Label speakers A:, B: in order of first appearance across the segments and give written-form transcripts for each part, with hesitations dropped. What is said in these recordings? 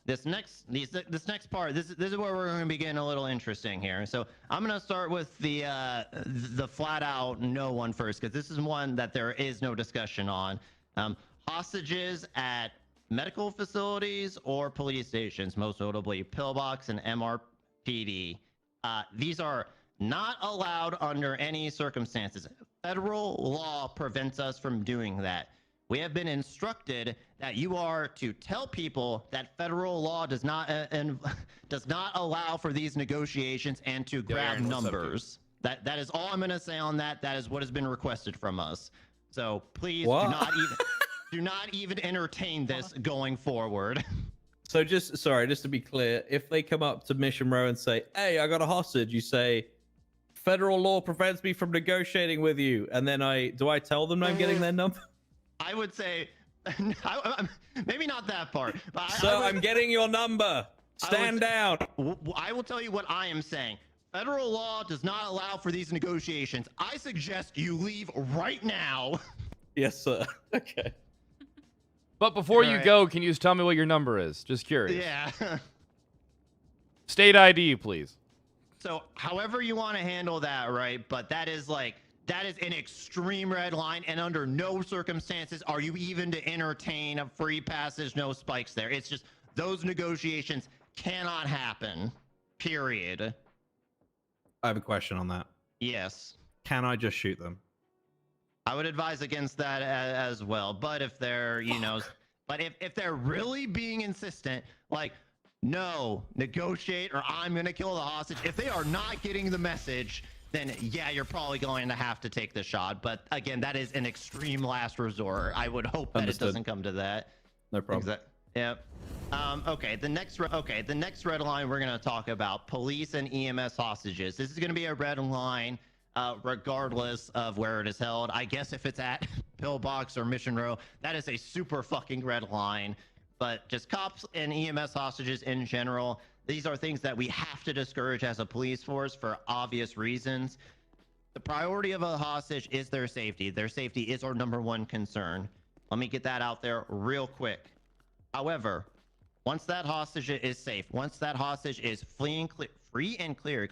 A: this next part, this is where we're going to be getting a little interesting here. So I'm going to start with the flat out no one first, because this is one that there is no discussion on. Hostages at medical facilities or police stations, most notably Pillbox and MRPD. These are not allowed under any circumstances. Federal law prevents us from doing that. We have been instructed that you are to tell people that federal law does not allow for these negotiations and to grab numbers. That is all I'm going to say on that. That is what has been requested from us. So please do not even entertain this going forward.
B: So just to be clear, if they come up to Mission Row and say, "Hey, I got a hostage," you say, "Federal law prevents me from negotiating with you," and then do I tell them I'm getting their number?
A: I would say, maybe not that part. But
B: I'm getting your number. Stand down.
A: I will tell you what I am saying. Federal law does not allow for these negotiations. I suggest you leave right now.
B: Yes, sir. Okay.
C: But before you go, can you just tell me what your number is? Just curious.
A: Yeah.
C: State ID, please.
A: So however you want to handle that, right? But that is an extreme red line, and under no circumstances are you even to entertain a free passage, no spikes there. It's just those negotiations cannot happen, period.
D: I have a question on that.
A: Yes.
D: Can I just shoot them?
A: I would advise against that as well. But if they're, if they're really being insistent, like, no, negotiate or I'm going to kill the hostage. If they are not getting the message, then yeah, you're probably going to have to take the shot. But again, that is an extreme last resort. I would hope that it doesn't come to that.
D: No problem.
A: Yep. Okay. The next red line we're going to talk about: police and EMS hostages. This is going to be a red line, regardless of where it is held. I guess if it's at Pillbox or Mission Row, that is a super fucking red line. But just cops and EMS hostages in general, these are things that we have to discourage as a police force for obvious reasons. The priority of a hostage is their safety. Their safety is our _1 concern. Let me get that out there real quick. However, once that hostage is safe, once that hostage is free and clear,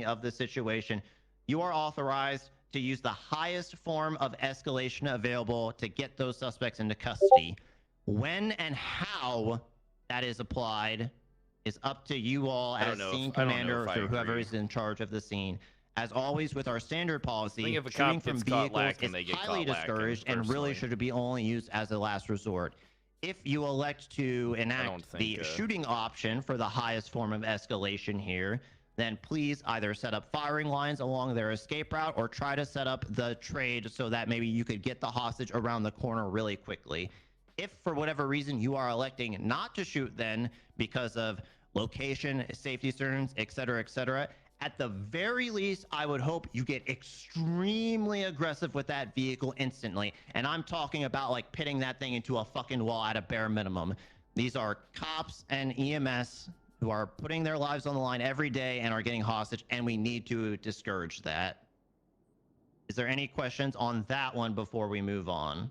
A: of the situation, you are authorized to use the highest form of escalation available to get those suspects into custody. When and how that is applied is up to you all as scene commander or whoever is in charge of the scene. As always, with our standard policy, shooting from vehicles is highly discouraged and really should be only used as a last resort. If you elect to enact the shooting option for the highest form of escalation here, then please either set up firing lines along their escape route or try to set up the trade so that maybe you could get the hostage around the corner really quickly. If for whatever reason you are electing not to shoot then because of location, safety concerns, etc., at the very least, I would hope you get extremely aggressive with that vehicle instantly. And I'm talking about like pitting that thing into a fucking wall at a bare minimum. These are cops and EMS who are putting their lives on the line every day and are getting hostage, and we need to discourage that. Is there any questions on that one before we move on?